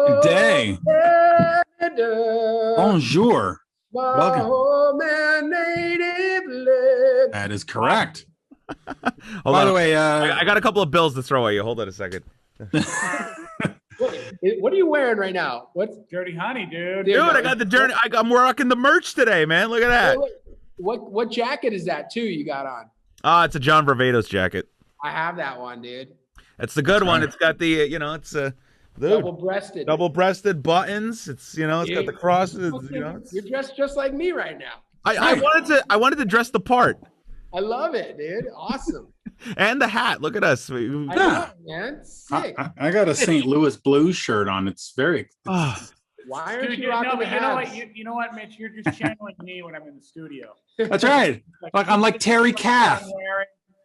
Good day. Bonjour. Welcome. That is correct. Hold By on. the way, I got a couple of bills to throw at you. Hold on a second. What are you wearing right now? What's Dirty Honey, dude? Dude, I got the dirty. I'm rocking the merch today, man. Look at that. What jacket is that too? You got on? It's a John Varvatos jacket. I have that one, dude. It's the good one. It's got the, it's double-breasted buttons. It's, it's got the crosses. You're dressed just like me right now. I wanted to dress the part. I love it, dude. Awesome. And the hat. Look at us. I know, man. Sick. I got a St. Louis Blues shirt on. It's very. Why aren't you rocking the hats? You know what, Mitch? You're just channeling me when I'm in the studio. That's right. Like I'm like Terry Kath.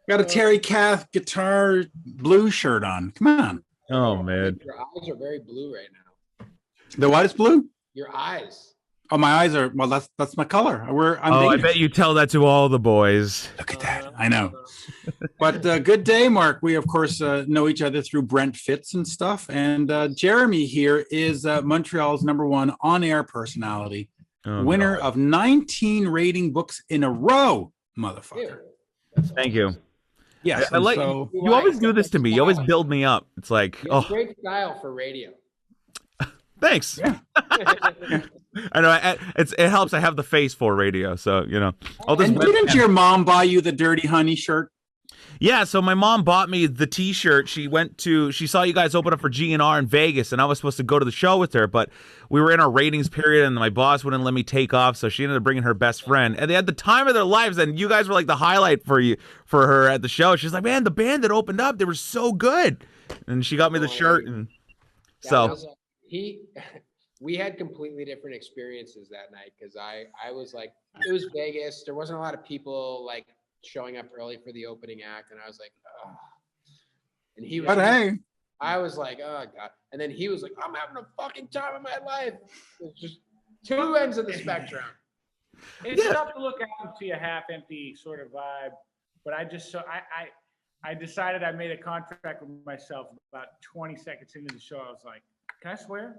Got a Terry Kath guitar blues shirt on. Come on. Oh man. Your eyes are very blue right now. The what is blue? Your eyes. Oh, my eyes are. Well, that's my color. I bet you tell that to all the boys. Look at that. I know. But good day, Mark. We of course know each other through Brent Fitz and stuff. And Jeremy here is Montreal's #1 on-air personality, winner of 19 rating books in a row, motherfucker. Thank you. Yes, I like you always do this to me. You always build me up. It's like, great style for radio. Thanks. Yeah. I know it helps. I have the face for radio, so And didn't your mom buy you the Dirty Honey shirt? Yeah, so my mom bought me the T-shirt. She saw you guys open up for GNR in Vegas, and I was supposed to go to the show with her, but we were in our ratings period, and my boss wouldn't let me take off, so she ended up bringing her best friend, and they had the time of their lives, and you guys were like the highlight for her at the show. She's like, man, the band that opened up, they were so good, and she got me the shirt, and we had completely different experiences that night because I was like, it was Vegas. There wasn't a lot of people like showing up early for the opening act, and I was like, oh. And he was, I was like, oh god. And then he was like, I'm having a fucking time of my life. It's just two ends of the spectrum. It's tough to look out and see a half-empty sort of vibe, but I decided I made a contract with myself about 20 seconds into the show. I was like, can I swear?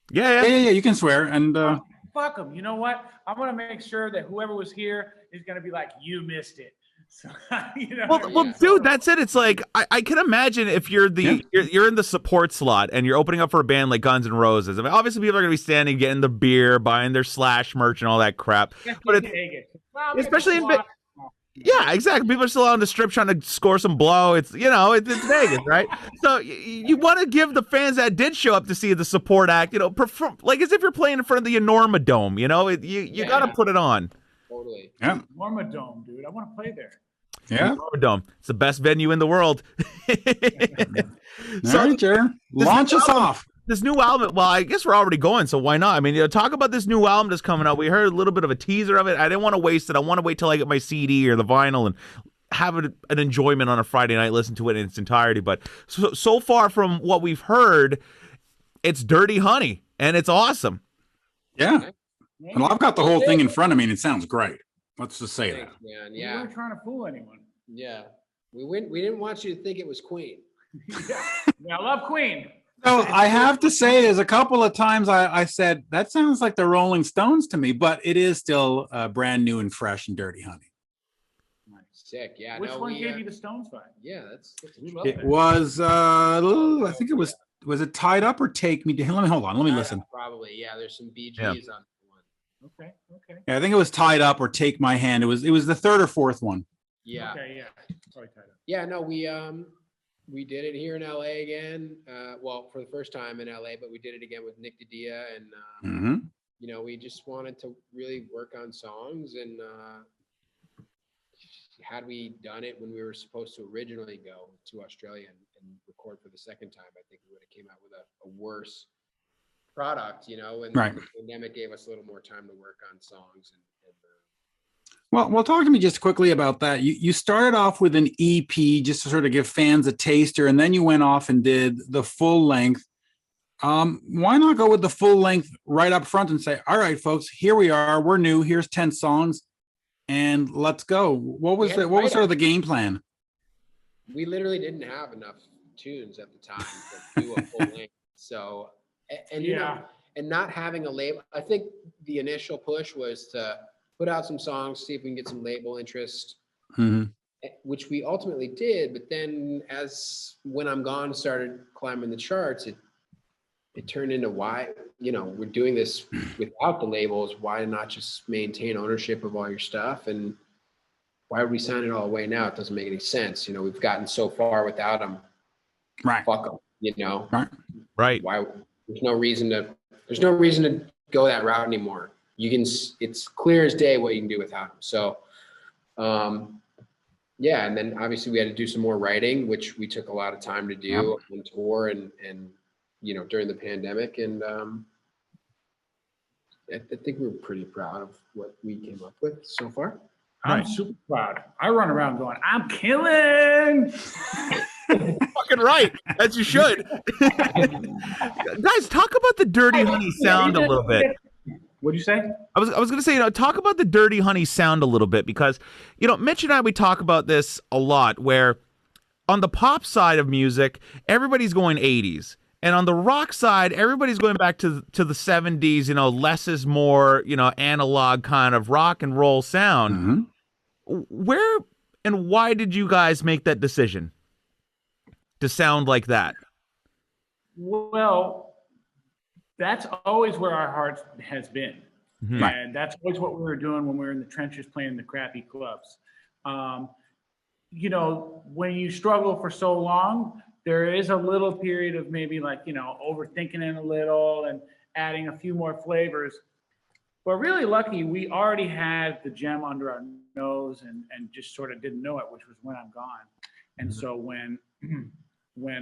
Yeah, you can swear. And fuck them. You know what? I'm gonna make sure that whoever was here is gonna be like, you missed it. So, well, dude, that's it. It's like I can imagine if you're you're in the support slot and you're opening up for a band like Guns N' Roses. I mean, obviously people are gonna be standing, getting the beer, buying their Slash merch and all that crap. But especially in yeah, exactly. People are still on the strip trying to score some blow. It's it's Vegas, right? So you want to give the fans that did show up to see the support act, perform like as if you're playing in front of the Enorma Dome. You got to put it on. Totally. Yeah. Enorma Dome, dude. I want to play there. Yeah. Enorma Dome. It's the best venue in the world. So, all right, Jer. Launch us off. This new album, well, I guess we're already going, so why not? I mean, talk about this new album that's coming out. We heard a little bit of a teaser of it. I didn't want to waste it. I want to wait till I get my CD or the vinyl and have an enjoyment on a Friday night, listen to it in its entirety. But so far from what we've heard, it's Dirty Honey, and it's awesome. Yeah. Well, I've got the whole thing in front of me, and it sounds great. Let's just say that. Man, We weren't trying to fool anyone. Yeah. We didn't want you to think it was Queen. Yeah, I love Queen. So I have to say, there's a couple of times I said, that sounds like the Rolling Stones to me, but it is still brand new and fresh and Dirty Honey. Sick, yeah. Which one gave you the Stones vibe? Yeah, we love it. Was, I think it was it Tied Up or Take Me Down? Let me listen. Probably, yeah, there's some BGs on one. Okay. Yeah, I think it was Tied Up or Take My Hand. It was the third or fourth one. Yeah. Okay, yeah. Probably Tied Up. Yeah, no, we did it here in LA again. Well, for the first time in LA, but we did it again with Nick DiDia, and we just wanted to really work on songs. And had we done it when we were supposed to originally go to Australia and record for the second time, I think we would have came out with a worse product. And the pandemic gave us a little more time to work on songs and Well, talk to me just quickly about that. You started off with an EP just to sort of give fans a taster, and then you went off and did the full length. Why not go with the full length right up front and say, all right, folks, here we are. We're new. Here's 10 songs and let's go. What was sort of the game plan? We literally didn't have enough tunes at the time to do a full length. So And you know, and not having a label. I think the initial push was to put out some songs, see if we can get some label interest, which we ultimately did. But then as When I'm Gone started climbing the charts, it turned into why, you know, we're doing this without the labels. Why not just maintain ownership of all your stuff? And why would we sign it all away now? It doesn't make any sense. You know, we've gotten so far without them. Right. Fuck them, you know? Right. Why? There's no reason to go that route anymore. It's clear as day what you can do without them. So, yeah. And then obviously we had to do some more writing, which we took a lot of time to do on tour and, you know, during the pandemic. And I think we were pretty proud of what we came up with so far. I'm super proud. I run around going, I'm killing. Fucking right, as you should. Guys, talk about the Dirty Honey sound a little bit. What'd you say? I was going to say, you know, talk about the Dirty Honey sound a little bit, because, you know, Mitch and I, we talk about this a lot, where on the pop side of music, everybody's going 80s. And on the rock side, everybody's going back to the 70s, you know, less is more, you know, analog kind of rock and roll sound. Where and why did you guys make that decision to sound like that? Well, that's always where our heart has been. And that's always what we were doing when we were in the trenches playing the crappy clubs. You know, when you struggle for so long, there is a little period of maybe like, you know, overthinking it a little and adding a few more flavors. But really lucky, we already had the gem under our nose and just sort of didn't know it, which was When I'm Gone. And so when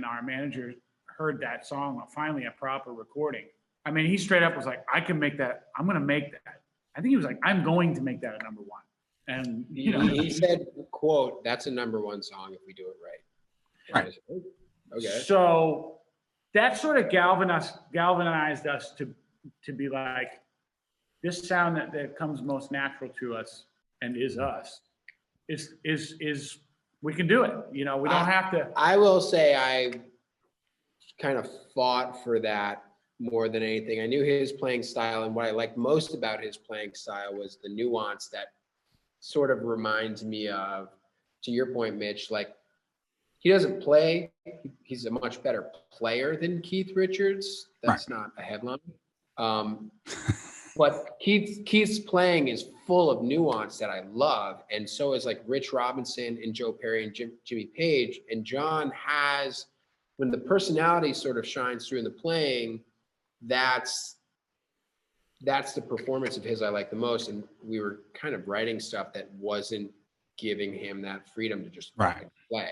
our manager heard that song, finally a proper recording, I mean, he straight up was like, I can make that. I'm going to make that. I think he was like, I'm going to make that a number one. And, you know, he said, quote, that's a number one song if we do it right. Right. Okay. So that sort of galvanized us to be like, this sound that comes most natural to us and is us is we can do it. You know, we don't have to. I will say I kind of fought for that more than anything. I knew his playing style, and what I liked most about his playing style was the nuance that sort of reminds me of, to your point, Mitch, like he doesn't play. He's a much better player than Keith Richards. That's not a headline. But Keith's playing is full of nuance that I love. And so is like Rich Robinson and Joe Perry and Jimmy Page. And John has, when the personality sort of shines through in the playing, that's the performance of his I like the most. And we were kind of writing stuff that wasn't giving him that freedom to just play.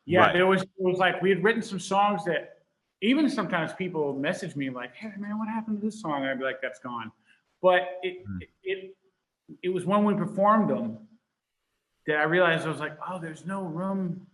Yeah, it was like we had written some songs that even sometimes people message me like, hey man, what happened to this song? And I'd be like, that's gone. But it was when we performed them that I realized I was like, oh, there's no room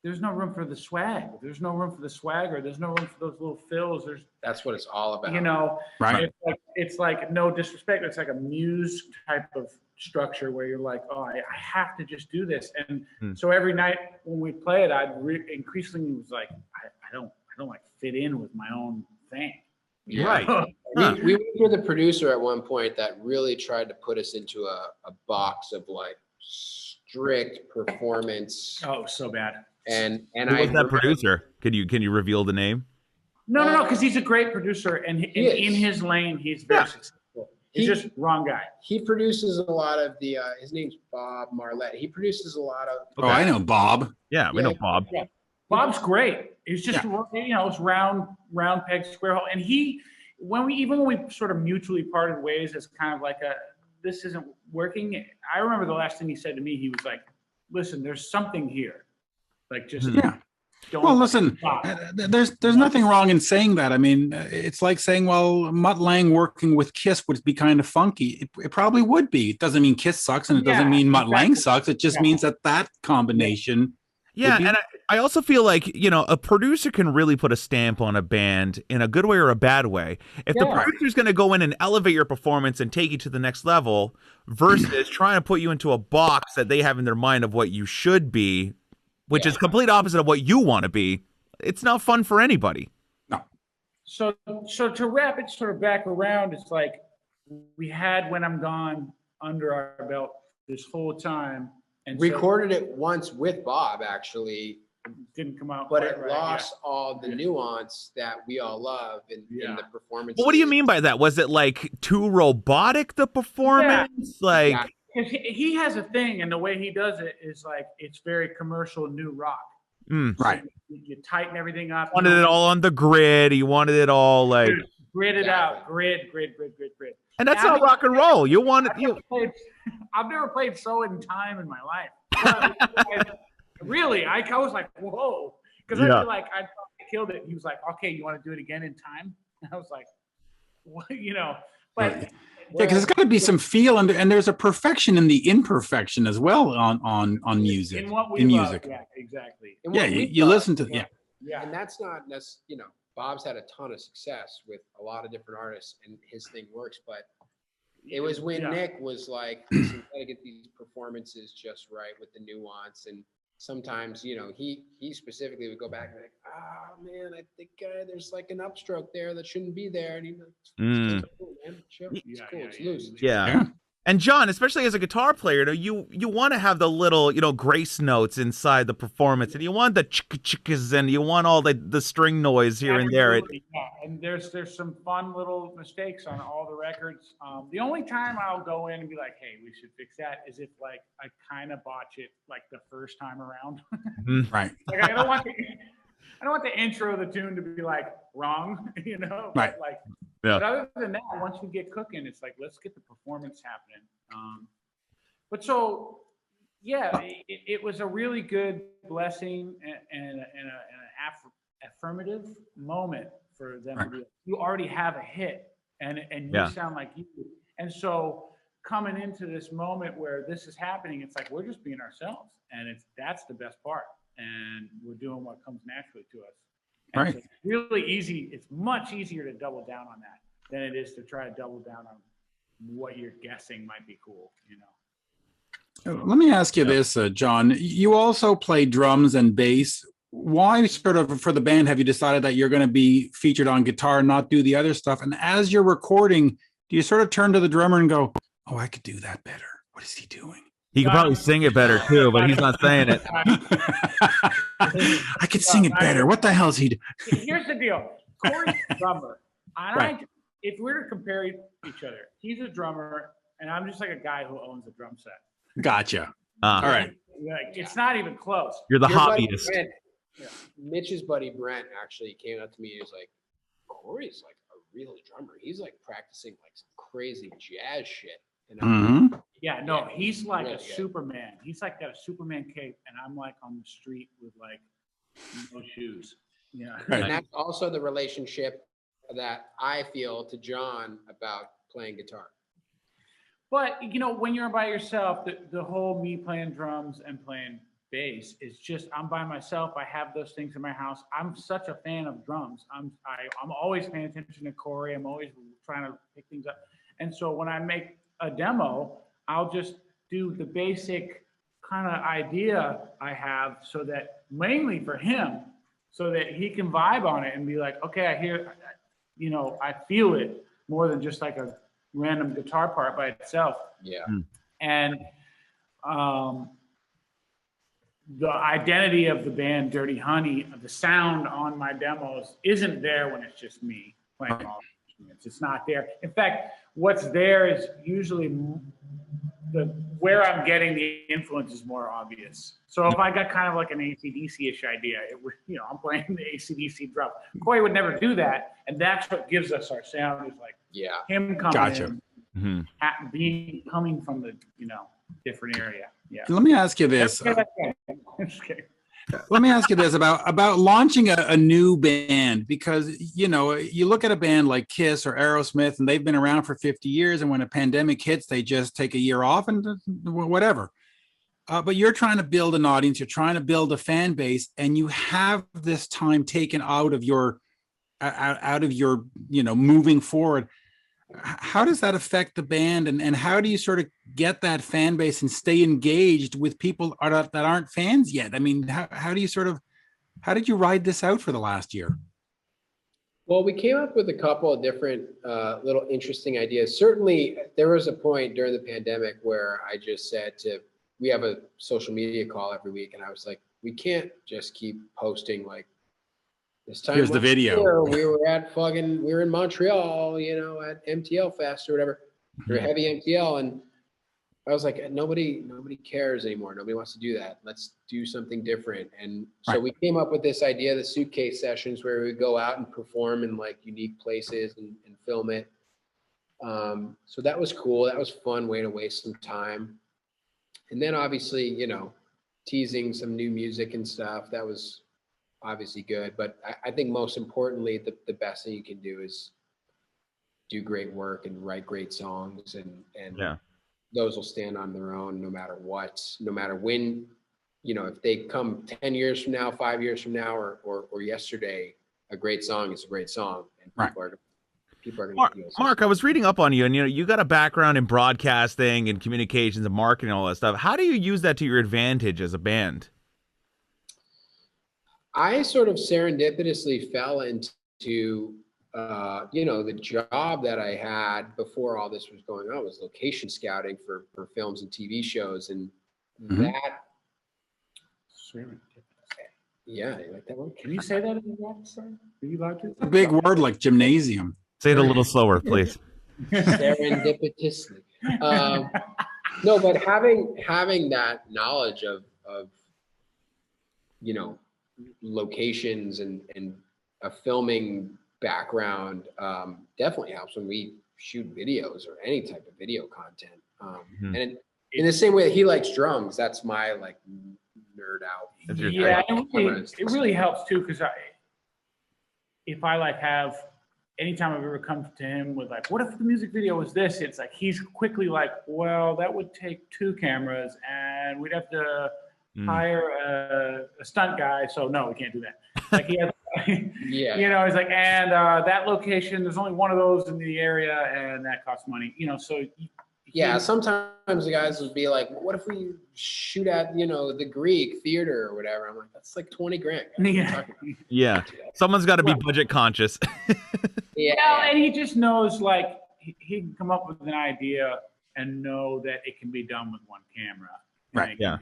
for the swag. There's no room for the swagger. There's no room for those little fills. That's what it's all about. You know, right. It's like no disrespect. It's like a Muse type of structure where you're like, oh, I have to just do this. And so every night when we play it, I'd increasingly was like, I don't like fit in with my own thing. Yeah. Right. We went with a producer at one point that really tried to put us into a box of like strict performance. Oh, so bad. And who was that producer? Can you reveal the name? No, because he's a great producer, and in his lane, he's very successful. He's just wrong guy. He produces a lot of the. His name's Bob Marlette. He produces a lot of. Oh, I know Bob. Yeah, we know Bob. Yeah. Bob's great. He's just it's round peg square hole. And when we sort of mutually parted ways as kind of like this isn't working. I remember the last thing he said to me. He was like, "Listen, there's something here. Like just don't." Well, listen, there's nothing wrong in saying that. I mean, it's like saying, well, Mutt Lange working with Kiss would be kind of funky. It probably would be. It doesn't mean Kiss sucks, and it doesn't mean Mutt Lange sucks. It just means that combination. Yeah, and I also feel like, you know, a producer can really put a stamp on a band in a good way or a bad way. If the producer's going to go in and elevate your performance and take you to the next level versus trying to put you into a box that they have in their mind of what you should be, which is complete opposite of what you want to be, it's not fun for anybody. No. So to wrap it sort of back around, it's like we had When I'm Gone under our belt this whole time. And recorded it once with Bob, actually. Didn't come out, but it lost all the nuance that we all love in the performance. Well, what do you mean by that? Was it like too robotic, the performance? Like, he has a thing, and the way he does it is like it's very commercial new rock. Right. So you tighten everything up. You wanted it all on the grid. You wanted it all like gridded out, grid. And that's not rock and roll. You want it. I've never played so in time in my life. Really, I was like, whoa, because I feel like I killed it. He was like, okay, you want to do it again in time? And I was like, what, you know? But yeah, because there's got to be some feel, and there's a perfection in the imperfection as well on music. In what we in love, music, yeah, exactly. Yeah, you listen to and that's not necessarily, you know, Bob's had a ton of success with a lot of different artists, and his thing works, but it was when Nick was like, listen, gotta get these performances just right with the nuance. And sometimes, you know, he specifically would go back and be like, oh man, I think there's like an upstroke there that shouldn't be there. And he's like, it's cool, man. Chill. It's cool. It's loose. Yeah. And John, especially as a guitar player, you want to have the little, you know, grace notes inside the performance, and you want the chickas, and you want all the string noise here and there. Yeah, and there's some fun little mistakes on all the records. The only time I'll go in and be like, hey, we should fix that is if like I kind of botch it like the first time around. Right. Like I don't want the intro of the tune to be like wrong, you know. Right. But, like. Yeah. But other than that, once we get cooking, it's like, let's get the performance happening. But so, yeah, it was a really good blessing and an affirmative moment for them to be like, you already have a hit and you sound like you do. And so coming into this moment where this is happening, it's like, we're just being ourselves, and that's the best part. And we're doing what comes naturally to us. And right. So it's really easy. It's much easier to double down on that than it is to try to double down on what you're guessing might be cool, you know. Let me ask you this, John. You also play drums and bass. Why, sort of, for the band, have you decided that you're going to be featured on guitar, not do the other stuff? And as you're recording, do you sort of turn to the drummer and go, "Oh, I could do that better. What is he doing?" He could probably sing it better too, but he's not saying it. I could sing it better. What the hell is he doing? Here's the deal. Corey's a drummer. If we were to compare each other, he's a drummer, and I'm just like a guy who owns a drum set. Gotcha. All right. Like, it's not even close. You're the Your buddy hobbyist. Brent, Mitch's buddy Brent actually came up to me and he was like, Corey's like a real drummer. He's like practicing like some crazy jazz shit. And I'm like, yeah, no, he's like really a good. Superman. He's like got a Superman cape, and I'm like on the street with like no shoes. Yeah. Right. And that's also the relationship that I feel to John about playing guitar. But, you know, when you're by yourself, the whole me playing drums and playing bass is just, I'm by myself. I have those things in my house. I'm such a fan of drums. I'm always paying attention to Corey. I'm always trying to pick things up. And so when I make a demo, I'll just do the basic kind of idea I have, so that mainly for him, so that he can vibe on it and be like, okay, I hear, you know, I feel it more than just like a random guitar part by itself. Yeah. And the identity of the band Dirty Honey, the sound on my demos isn't there when it's just me playing all the instruments. It's not there. In fact, what's there is usually where I'm getting the influence is more obvious. So if I got kind of like an AC/DC-ish idea, it would, you know, I'm playing the AC/DC drum. Corey would never do that, and that's what gives us our sound, is like him coming in, coming from the, you know, different area. Yeah. Let me ask you this. Let me ask you this about launching a new band, because, you know, you look at a band like Kiss or Aerosmith, and they've been around for 50 years. And when a pandemic hits, they just take a year off and whatever. But you're trying to build an audience. You're trying to build a fan base, and you have this time taken out of your, you know, moving forward. How does that affect the band, and how do you sort of get that fan base and stay engaged with people that aren't fans yet? I mean, how do you how did you ride this out for the last year? Well, we came up with a couple of different little interesting ideas. Certainly, there was a point during the pandemic where I just said we have a social media call every week, and I was like, we can't just keep posting like this time. Here's the video. We were in Montreal, at MTL Fest or whatever, or heavy MTL, and I was like, nobody cares anymore. Nobody wants to do that. Let's do something different. And so we came up with this idea, the suitcase sessions, where we would go out and perform in like unique places and film it. So that was cool. That was a fun way to waste some time. And then obviously, teasing some new music and stuff. That was obviously good. But I think most importantly, the best thing you can do is do great work and write great songs and those will stand on their own no matter what, no matter when, if they come 10 years from now, 5 years from now, or yesterday, a great song is a great song. And people are going to feel something. Mark, I was reading up on you, and you got a background in broadcasting and communications and marketing and all that stuff. How do you use that to your advantage as a band? I sort of serendipitously fell into the job that I had before all this was going on was location scouting for films and TV shows. And that, yeah, you like that one? Can you say that in the episode? Are you allowed to? A big word like gymnasium. Say it a little slower, please. Serendipitously. No, but having that knowledge of locations and a filming background definitely helps when we shoot videos or any type of video content. And in the same way that he likes drums, that's my like nerd out. Yeah, it really helps too, because if I like have anytime I've ever come to him with like, what if the music video was this? It's like he's quickly like, well, that would take 2 cameras and we'd have to hire a stunt guy. So no, we can't do that. Like he has, he's like, and that location, there's only one of those in the area, and that costs money. So sometimes the guys would be like, what if we shoot at the Greek theater or whatever? I'm like, that's like 20 grand. Yeah, someone's got to be budget conscious. And he just knows like he can come up with an idea and know that it can be done with one camera. Right. Yeah.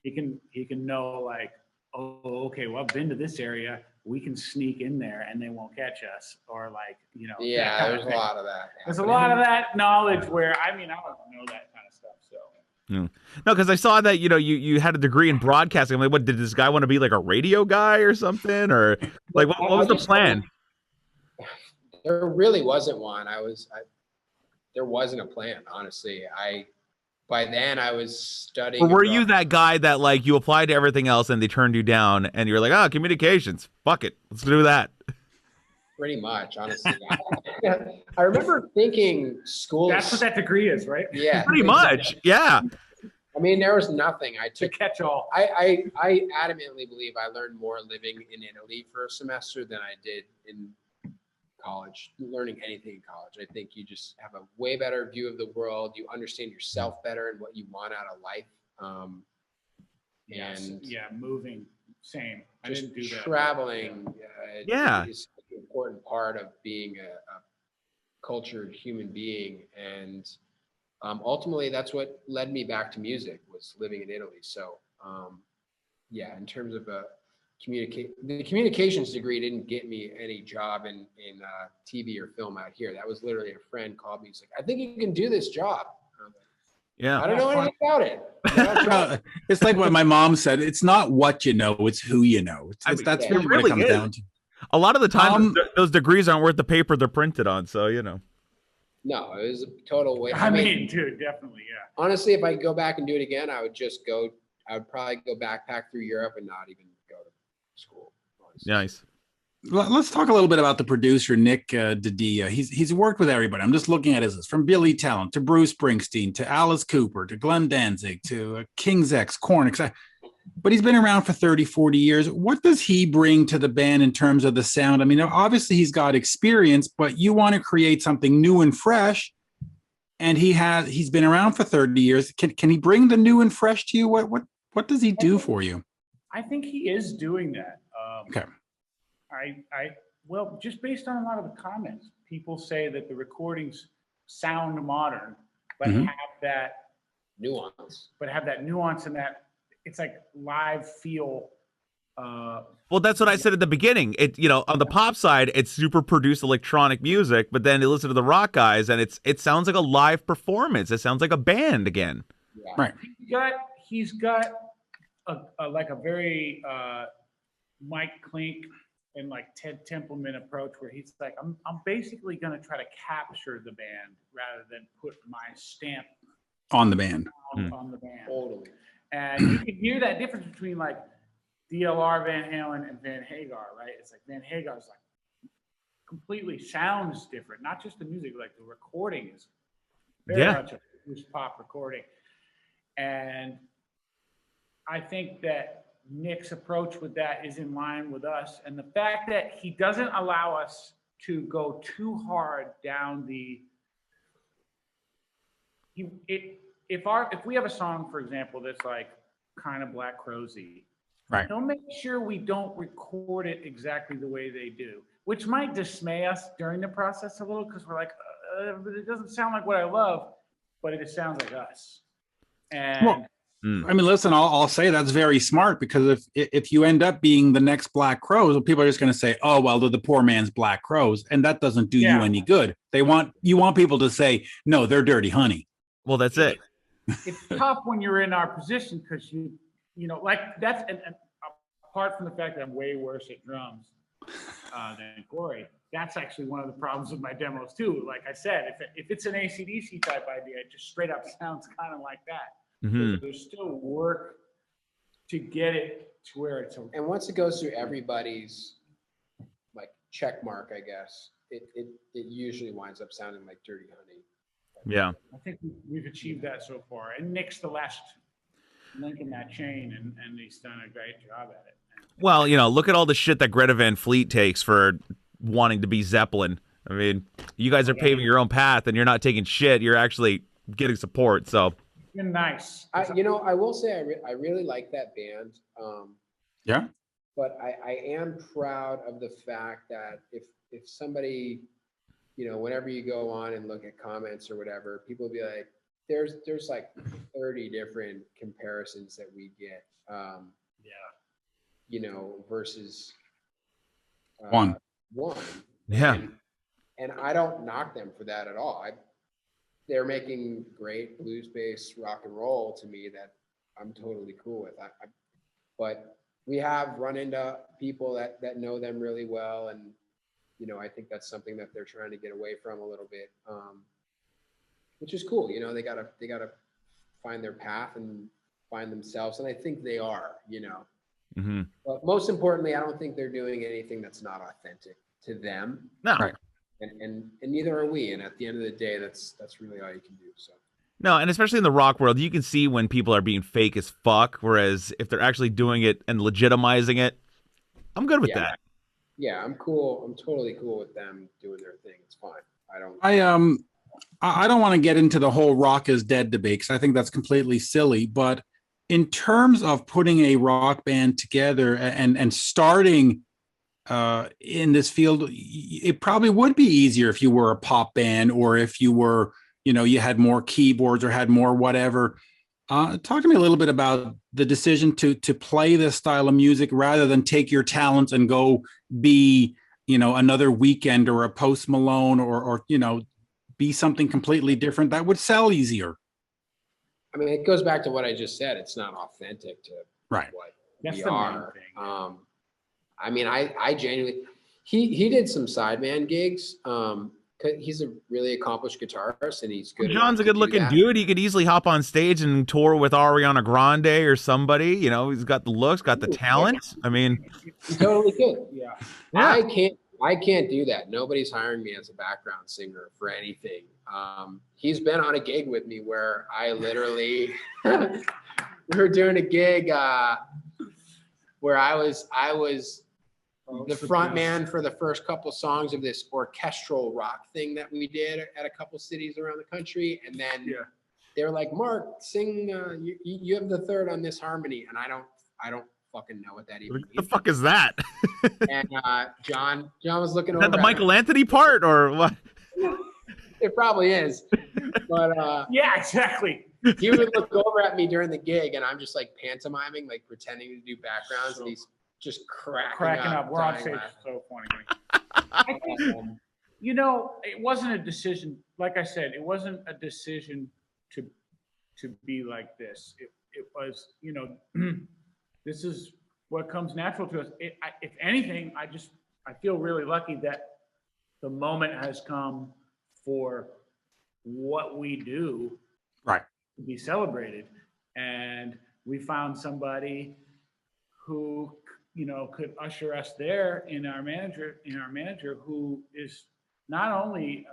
He can know like, oh, okay, well, I've been to this area. We can sneak in there and they won't catch us. Or like, Yeah, there's a lot of that. There's a lot of that knowledge where, I don't know that kind of stuff. So. No, because I saw that, you had a degree in broadcasting. I'm like, what, did this guy want to be like a radio guy or something? Or like, what was the plan? There really wasn't one. There wasn't a plan, honestly. By then I was studying. Or were you that guy that like you applied to everything else and they turned you down and you're like, communications, fuck it, let's do that? Pretty much, honestly. I remember thinking school. That's what that degree is, right? Yeah. Pretty much, yeah. I mean, there was nothing. I took catch all. I adamantly believe I learned more living in Italy for a semester than I did in college, learning anything in college. I think you just have a way better view of the world. You understand yourself better and what you want out of life. Moving, same. I didn't do that. Traveling, is an important part of being a cultured human being, and ultimately that's what led me back to music, was living in Italy. So in terms of the communications degree didn't get me any job in TV or film out here. That was literally a friend called me. He's like, I think you can do this job. Yeah. I don't know anything about it. It's like what my mom said. It's not what you know, it's who you know. That's really what it comes down to. A lot of the time, those degrees aren't worth the paper they're printed on. So, No, it was a total waste. I mean, dude, definitely, yeah. Honestly, if I could go back and do it again, I would probably go backpack through Europe and not even go to school. Honestly. Nice. Let's talk a little bit about the producer, Nick DiDia. He's worked with everybody. I'm just looking at his list, from Billy Talent to Bruce Springsteen to Alice Cooper to Glenn Danzig to King's X, Korn. But he's been around for 30, 40 years. What does he bring to the band in terms of the sound? I mean, obviously he's got experience, but you want to create something new and fresh. And he's been around for 30 years. Can he bring the new and fresh to you? What does he do for you? I think he is doing that. Okay. Well, just based on a lot of the comments, people say that the recordings sound modern, but Mhm. have that nuance and that it's like live feel. Well, that's what I said at the beginning. It, you know, on the pop side, it's super produced electronic music, but then you listen to the rock guys, and it sounds like a live performance. It sounds like a band again. Yeah. Right. He's got a like a very Mike Klink and like Ted Templeman approach where he's like, I'm basically gonna try to capture the band rather than put my stamp On the band. on the band. Totally. And you can hear that difference between like DLR, Van Halen, and Van Hagar, right? It's like Van Hagar's like completely sounds different, not just the music, like the recording is very much a blues pop recording. And I think that Nick's approach with that is in line with us. And the fact that he doesn't allow us to go too hard down the, if we have a song, for example, that's like kind of Black Crowes-y, Right. he'll make sure we don't record it exactly the way they do, which might dismay us during the process a little because we're like, it doesn't sound like what I love, but it sounds like us. And Well, I mean, listen, I'll say that's very smart because if you end up being the next Black Crowes, people are just going to say, "Oh, well, they're the poor man's Black Crowes," and that doesn't do you any good. You want people to say, "No, they're Dirty Honey." Well, that's it. it's tough when you're in our position because you know, like that's and apart from the fact that I'm way worse at drums than Corey, that's actually one of the problems with my demos too. Like I said, if it's an AC/DC type idea, it just straight up sounds kind of like that. Mm-hmm. So there's still work to get it to where it's. And once it goes through everybody's like check mark, I guess it usually winds up sounding like Dirty Honey. Yeah. I think we've achieved that so far, and Nick's the last link in that chain, and he's done a great job at it. Well, you know, look at all the shit that Greta Van Fleet takes for wanting to be Zeppelin. I mean, you guys are paving your own path, and you're not taking shit. You're actually getting support. So. Been nice. I will say I really like that band. Yeah. But I am proud of the fact that if somebody, you know, whenever you go on and look at comments or whatever, people will be like, there's like 30 different comparisons that we get. You know, versus one. Yeah. And I don't knock them for that at all. They're making great blues-based rock and roll to me that I'm totally cool with. But we have run into people that know them really well, and you know, I think that's something that they're trying to get away from a little bit, which is cool. You know, they gotta find their path and find themselves, and I think they are. You know, Mm-hmm. but most importantly, I don't think they're doing anything that's not authentic to them. No. Right. And neither are we. And at the end of the day, that's really all you can do. So. No, and especially in the rock world, you can see when people are being fake as fuck. Whereas if they're actually doing it and legitimizing it, I'm good with that. Yeah, I'm cool. I'm totally cool with them doing their thing. It's fine. I don't want to get into the whole rock is dead debate because I think that's completely silly. But in terms of putting a rock band together and starting in this field, it probably would be easier if you were a pop band or if you were, you know, you had more keyboards or had more whatever. Talk to me a little bit about the decision to play this style of music rather than take your talents and go be, you know, another Weekend or a Post Malone or you know, be something completely different that would sell easier. I mean, it goes back to what I just said. It's not authentic to what we are. I mean, I genuinely, he did some sideman gigs. He's a really accomplished guitarist and he's good. John's a good looking dude. He could easily hop on stage and tour with Ariana Grande or somebody. You know, he's got the looks, got the talent. I mean, he totally could. Yeah. I can't do that. Nobody's hiring me as a background singer for anything. He's been on a gig with me where I literally, we were doing a gig where I was the front man for the first couple songs of this orchestral rock thing that we did at a couple cities around the country. And then they were like, Mark, sing, you have the third on this harmony. And I don't fucking know what that even What the means. fuck is that? And John was looking Is over. that the at Michael me. Anthony part or what? It probably is. But Yeah, exactly. he would look over at me during the gig, and I'm just like pantomiming, like pretending to do backgrounds, and he's just cracking up. We're on dying stage. laughing. So funny. I think, you know, it wasn't a decision. Like I said, it wasn't a decision to be like this. It was, you know, this is what comes natural to us. If anything, I feel really lucky that the moment has come for what we do Right. to be celebrated, and we found somebody who, you know, could usher us there in our manager who is not only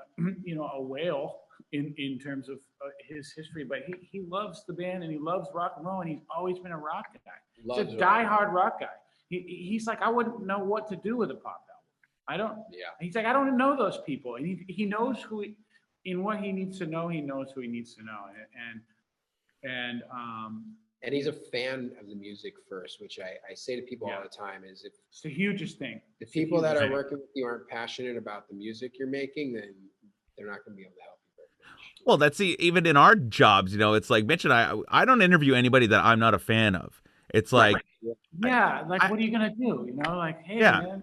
you know, a whale in terms of his history, but he loves the band and he loves rock and roll, and he's always been a rock guy. He's a diehard rock guy. He's like, I wouldn't know what to do with a pop album. I don't. Yeah. He's like, I don't know those people, and he knows who in what he needs to know. He knows who he needs to know, And he's a fan of the music first, which I say to people all the time is if it's the hugest thing. the people that are working with you aren't passionate about the music you're making, then they're not going to be able to help you very much. Well, that's even in our jobs, you know, it's like Mitch and I don't interview anybody that I'm not a fan of. It's like, Yeah, like what are you gonna do? You know, like, hey man,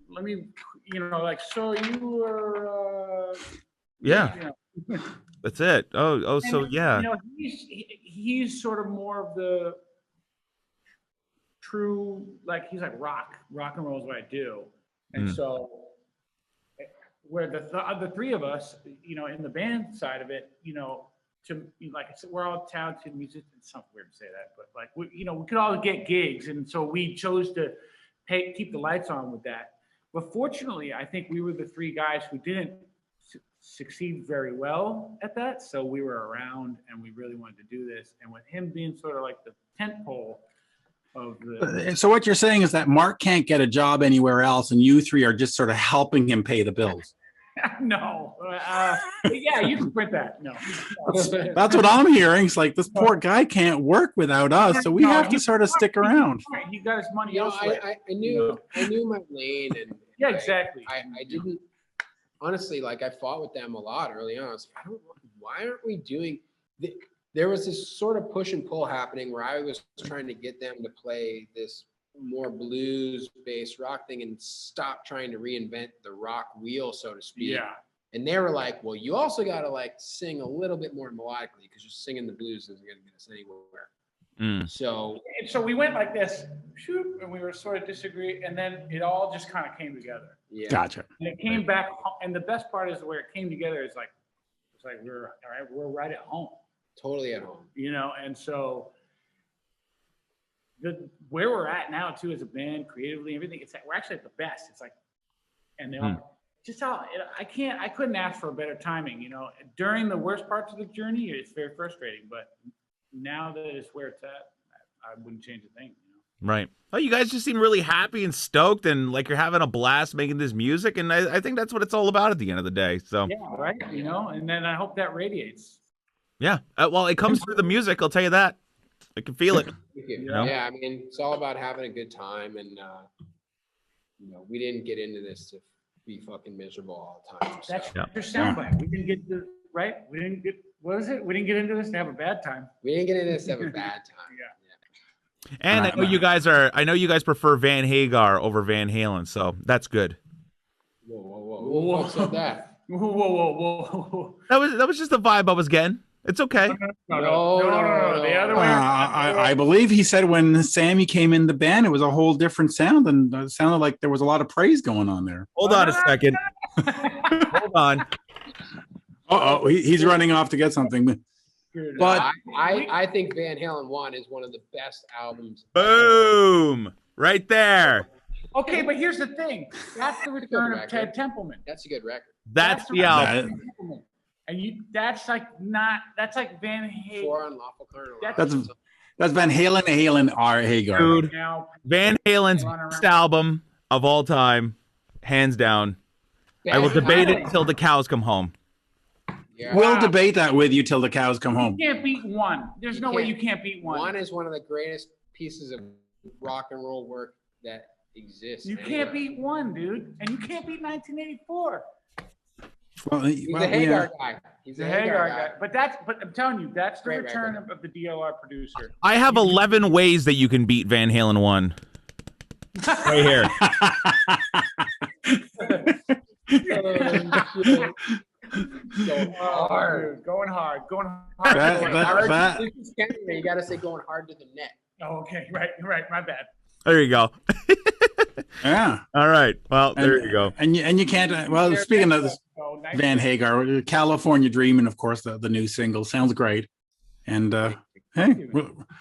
let me, you know, like, so you were yeah, you know. that's it. Oh, so And, yeah. you know, he's sort of more of the true, like, he's like rock and roll is what I do, and so where the three of us, you know, in the band side of it, you know, like I said, we're all talented musicians. It's not weird to say that, but like we could all get gigs, and so we chose to keep the lights on with that. But fortunately, I think we were the three guys who didn't succeed very well at that. So we were around, and we really wanted to do this. And with him being sort of like the tent pole of the. So what you're saying is that Mark can't get a job anywhere else, and you three are just sort of helping him pay the bills. No, yeah, you can print that. No, That's what I'm hearing. It's like this poor guy can't work without us, so we have to sort of stick around. He got his money You know, elsewhere. I knew my lane, and Yeah, exactly. I didn't honestly, like, I fought with them a lot early on. I was like, why aren't we doing? There was this sort of push and pull happening where I was trying to get them to play this more blues-based rock thing and stop trying to reinvent the rock wheel, so to speak. Yeah. And they were like, well, you also got to like sing a little bit more melodically, because just singing the blues isn't going to get us anywhere. So we went like this, shoot, and we were sort of disagree, and then it all just kind of came together. yeah. Gotcha. And it came back, and the best part is where it came together is like, it's like we're right at home, Totally at home. you know, and so where we're at now too as a band, creatively, everything, it's like we're actually at the best. It's like, and they all just how I couldn't ask for a better timing, you know. During the worst parts of the journey, it's very frustrating, but now that it's where it's at, I wouldn't change a thing, you know. Right. Oh, you guys just seem really happy and stoked, and like you're having a blast making this music, and I think that's what it's all about at the end of the day. So Yeah, right. You know, and then I hope that radiates. yeah, well, it comes through the music. I'll tell you that. I can feel it. Yeah, I mean, it's all about having a good time, and you know, we didn't get into this to be fucking miserable all the time. That's So. your soundbite. We didn't get the right. We didn't get, what is it? We didn't get into this to have a bad time. We didn't get into this to have a bad time. Yeah. And I know you guys prefer Van Hagar over Van Halen, so that's good. Whoa. Who said that? Whoa. That was just the vibe I was getting. It's okay. No. The other way. I believe he said when Sammy came in the band, it was a whole different sound, and it sounded like there was a lot of praise going on there. Hold on a second. Hold on. He's running off to get something. But I think Van Halen 1 is one of the best albums. Boom! Right there. Okay, but here's the thing. That's the return of Ted Templeman. That's a good record. That's the album. Ted Templeman. And that's like Van Halen. For Unlawful Carnal. that's Van Halen R. Hagar. Dude, Now, Van Halen's best album of all time, hands down. I will debate it until the cows come home. Yeah. We'll debate that with you till the cows come home. you can't beat one. There's no way you can't beat one. One is one of the greatest pieces of rock and roll work that exists. You can't beat one, dude, and you can't beat 1984. Well, He's a Hagar guy. He's a Hagar guy. But I'm telling you, that's the return of the DLR producer. I have 11 ways that you can beat Van Halen 1. Right here. Going hard. You got to say going hard to the net. Oh, okay. Right. My bad. There you go. Yeah. All right. Well, there you go. And you can't. Well, speaking of this, Van Hagar, California Dreamin', of course, the new single sounds great. And hey,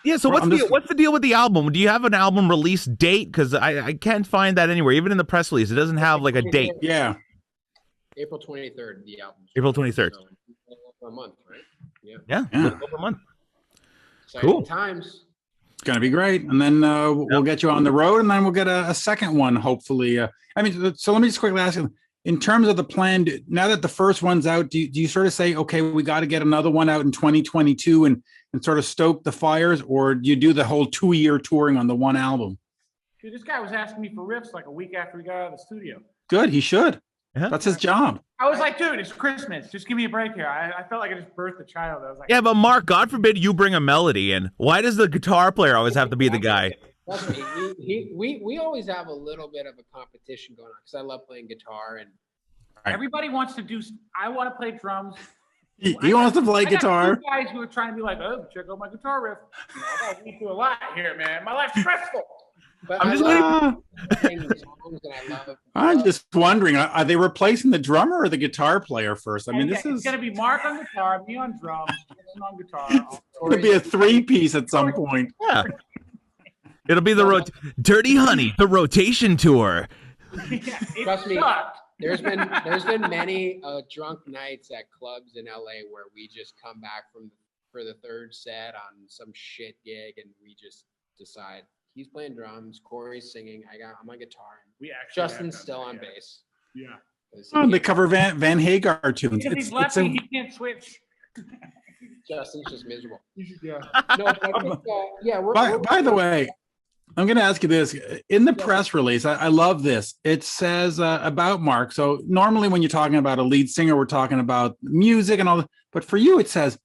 yeah. So what's the deal with the album? Do you have an album release date? Because I can't find that anywhere. Even in the press release, it doesn't have like a date. Yeah. April 23rd. The album. April 23rd. So, for a month, right? Yeah. Over a month. Exciting Cool. times. It's going to be great. And then we'll get you on the road, and then we'll get a second one, hopefully. So let me just quickly ask you, in terms of the plan, now that the first one's out, do you sort of say, okay, we got to get another one out in 2022 and sort of stoke the fires, or do you do the whole 2-year touring on the one album? Dude, this guy was asking me for riffs like a week after we got out of the studio. Good, he should. Yeah. That's his job. I was like, dude, it's Christmas. Just give me a break here. I felt like I just birthed a child. I was like, Yeah, but Mark, God forbid you bring a melody in. Why does the guitar player always have to be the guy? We always have a little bit of a competition going on because I love playing guitar and everybody wants to do. I want to play drums. He wants to play guitar. Guys who are trying to be like, oh, check out my guitar riff. I got to do a lot here, man. My life's stressful. But I'm just wondering, are they replacing the drummer or the guitar player first? I mean, it's going to be Mark on guitar, me on drums, Jason on guitar. It's going to be a 3-piece at some point. Yeah. It'll be the Dirty Honey, the rotation tour. Trust me, there's been many drunk nights at clubs in LA where we just come back for the third set on some shit gig and we just decide he's playing drums, Corey's singing, I'm on guitar, and Justin's still on bass. Yeah. Oh, they cover Van Hagar tunes. He's lefty, he can't switch. Justin's just miserable. Yeah. No, but I think, by the way, I'm going to ask you this. In the press release, I love this. It says about Mark. So normally when you're talking about a lead singer, we're talking about music and all that. But for you, it says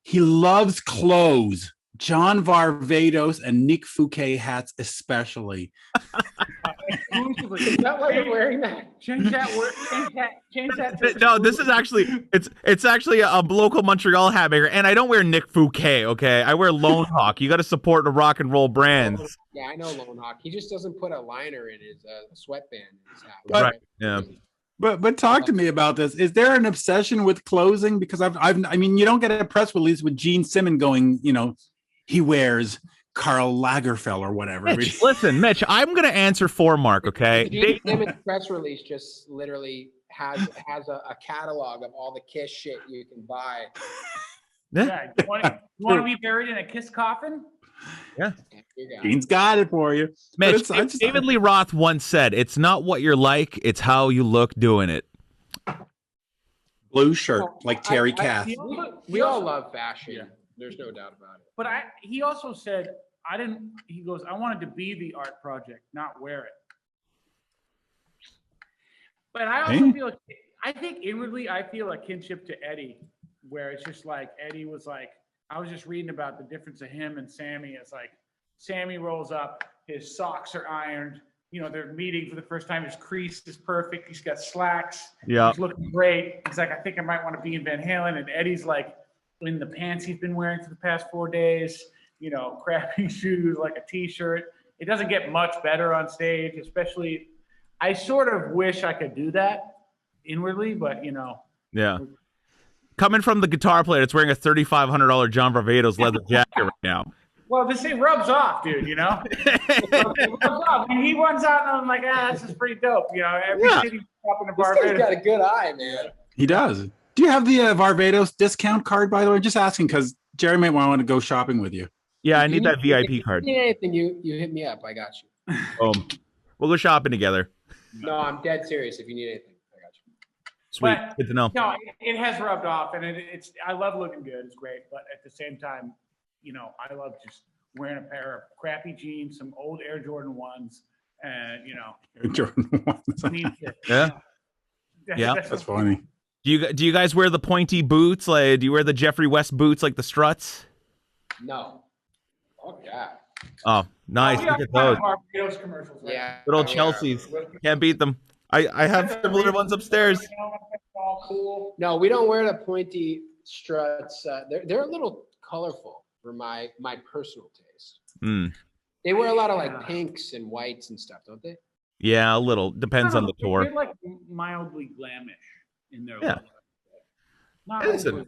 he loves clothes. John Varvatos and Nick Fouquet hats especially. Is that why you're wearing that? Change that. No, this is actually it's actually a local Montreal hat maker, and I don't wear Nick Fouquet. Okay, I wear Lone Hawk. You got to support the rock and roll brands. Yeah, I know Lone Hawk. He just doesn't put a liner in his sweatband in his hat. Right. Yeah. But talk to me about this. Is there an obsession with clothing? Because I mean, you don't get a press release with Gene Simmons going, he wears Karl Lagerfeld or whatever. Mitch, listen, Mitch, I'm going to answer for Mark, okay? Gene Simmons' press release just literally has a catalog of all the Kiss shit you can buy. Yeah. You want to be buried in a Kiss coffin? Yeah. Gene's got it for you. Mitch, David Lee Roth once said, it's not what you're like, it's how you look doing it. Blue shirt, like Terry Cass. We all love fashion. Yeah. There's no doubt about it. But he also said, he goes, I wanted to be the art project, not wear it. But I also feel like, I think inwardly, I feel a kinship to Eddie, where it's just like, Eddie was like, I was just reading about the difference of him and Sammy. It's like, Sammy rolls up, his socks are ironed, they're meeting for the first time, his crease is perfect, he's got slacks, he's looking great. He's like, I think I might want to be in Van Halen. And Eddie's like, in the pants he's been wearing for the past 4 days, crappy shoes, like a t-shirt. It doesn't get much better on stage, especially. I sort of wish I could do that inwardly, but Yeah. Coming from the guitar player that's wearing a $3,500 John Varvatos leather jacket right now. Well, this thing rubs off, dude, It rubs off. When he runs out and I'm like, this is pretty dope. Every city up in the Barbados. This guy's got a good eye, man. He does. Do you have the Varvatos discount card, by the way? Just asking because Jerry might want to go shopping with you. Yeah, I need that VIP card. If you need anything, you hit me up. I got you. We'll go shopping together. No, I'm dead serious. If you need anything, I got you. Sweet. Good to know. No, it has rubbed off, and I love looking good. It's great. But at the same time, I love just wearing a pair of crappy jeans, some old Air Jordan 1s, and Jordan ones. Yeah. Yeah. That's funny. Do you guys wear the pointy boots? Like, do you wear the Jeffrey West boots like the struts? No. Oh yeah. Oh, nice. Look at those. Barbados commercials. Right? Yeah. Good old Chelsea's. Can't beat them. I have similar ones upstairs. All cool. No, we don't wear the pointy struts. They're a little colorful for my personal taste. Mm. They wear a lot of like pinks and whites and stuff, don't they? Yeah, a little. Depends on the tour. They're like mildly glamish in their Yeah. look. Not Listen,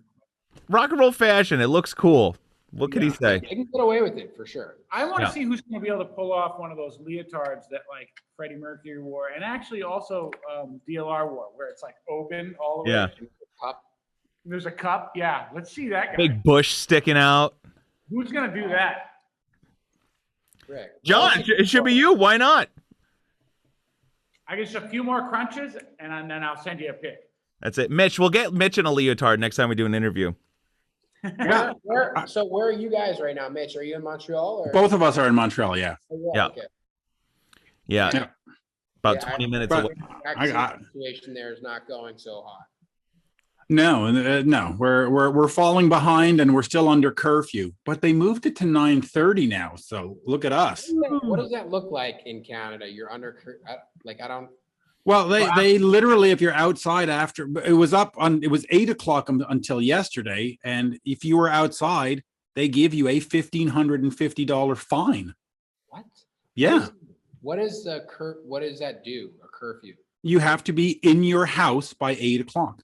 rock and roll fashion. It looks cool. What can he say? They can get away with it for sure. I want to see who's going to be able to pull off one of those leotards that like Freddie Mercury wore, and actually also DLR wore, where it's like open all the way. Yeah. Cup. There's a cup. Yeah, let's see that guy. Big bush sticking out. Who's going to do that? Correct. John, it should be you. Why not? I guess a few more crunches, and then I'll send you a pic. That's it. Mitch, we'll get Mitch in a leotard next time we do an interview. So where are you guys right now, Mitch? Are you in Montreal? Or? Both of us are in Montreal. Yeah. Oh, Yeah. Okay. Yeah. About 20 minutes away. The situation there is not going so hot. No, no, we're falling behind and we're still under curfew. But they moved it to 9:30 now. So look at us. What does that look like in Canada? You're under I don't. Well, they literally, if you're outside after, it was 8 o'clock until yesterday, and if you were outside, they give you a $1,550 fine. What? Yeah. What does that do? A curfew? You have to be in your house by 8 o'clock.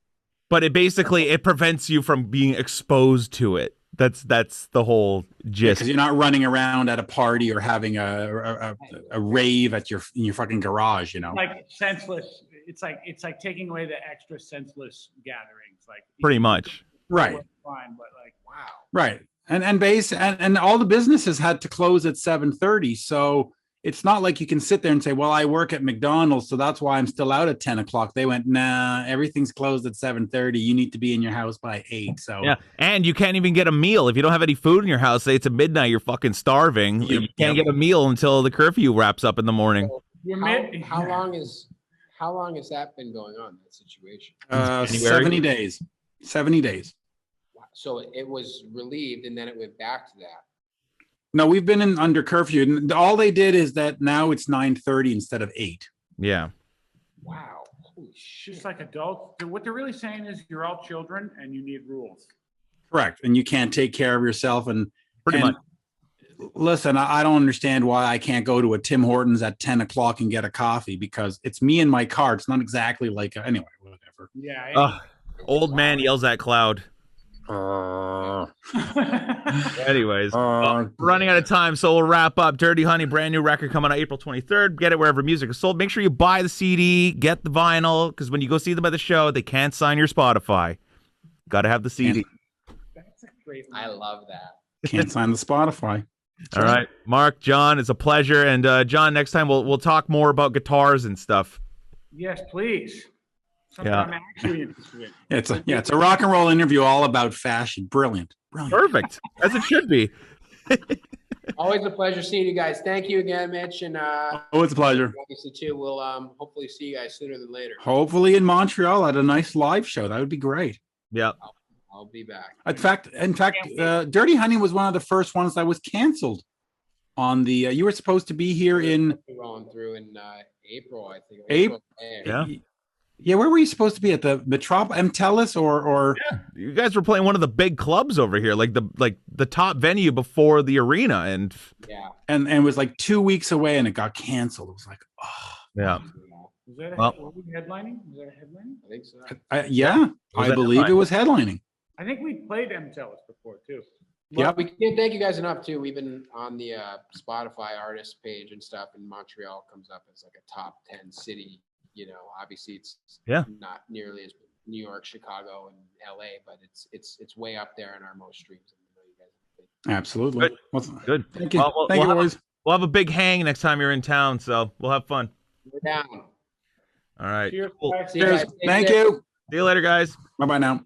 But it prevents you from being exposed to it. That's the whole gist. Because you're not running around at a party or having a rave in your fucking garage, Like senseless. It's like taking away the extra senseless gatherings. Like pretty much. Right. Fine, but like wow. Right. And all the businesses had to close at 7:30. So it's not like you can sit there and say, well, I work at McDonald's, so that's why I'm still out at 10 o'clock. They went, nah, everything's closed at 7:30. You need to be in your house by 8. So yeah, and you can't even get a meal. If you don't have any food in your house, say it's at midnight, you're fucking starving. You can't get a meal until the curfew wraps up in the morning. So how long has that been going on, that situation? 70 days. 70 days. Wow. So it was relieved and then it went back to that. No, we've been under curfew. And all they did is that now it's 9:30 instead of 8. Yeah. Wow. Holy shit. Just like adults. What they're really saying is you're all children and you need rules. Correct. And you can't take care of yourself. Pretty much. Listen, I don't understand why I can't go to a Tim Hortons at 10 o'clock and get a coffee, because it's me and my car. It's not exactly like anyway, whatever. Yeah. Old man yells at cloud. Anyways, we're running out of time, so we'll wrap up. Dirty Honey, brand new record coming out April 23rd. Get it wherever music is sold. Make sure you buy the CD, get the vinyl, because when you go see them at the show, they can't sign your Spotify. Got to have the CD. That's a great one. I love that. Can't sign the Spotify. All right, Mark, John, it's a pleasure. And John, next time we'll talk more about guitars and stuff. Yes, please. Something Yeah. I'm actually interested in. It's a rock and roll interview all about fashion. Brilliant. Perfect, as it should be. Always a pleasure seeing you guys. Thank you again, Mitch. And It's a pleasure. obviously too, we'll hopefully see you guys sooner than later. Hopefully in Montreal at a nice live show. That would be great. Yeah. I'll be back. In fact, Dirty Honey was one of the first ones that was canceled on the, you were supposed to be here in Going through in April, I think. April. May. Yeah. Yeah, where were you supposed to be, at the Metropol or You guys were playing one of the big clubs over here, like the top venue before the arena, and Yeah. and it was like 2 weeks away and it got canceled. It was like, oh. yeah. Was that were we headlining? Was that a headlining? I think so. Yeah, Was I that believe headlining? it was headlining. I think we played Tellus before too. Yeah. We can't thank you guys enough too. We've been on the Spotify artist page and stuff, and Montreal comes up as like a top 10 city. You know, obviously it's not nearly as New York, Chicago, and LA, but it's way up there in our most streams. Absolutely. Good. Well, Good. Thank you. Well, Thank you, we'll boys. We'll have a big hang next time you're in town, so we'll have fun. We're down. All right. Cheers, Cool. guys. See you guys. Cheers. Stay Thank safe. you. See you later, guys. Bye-bye now.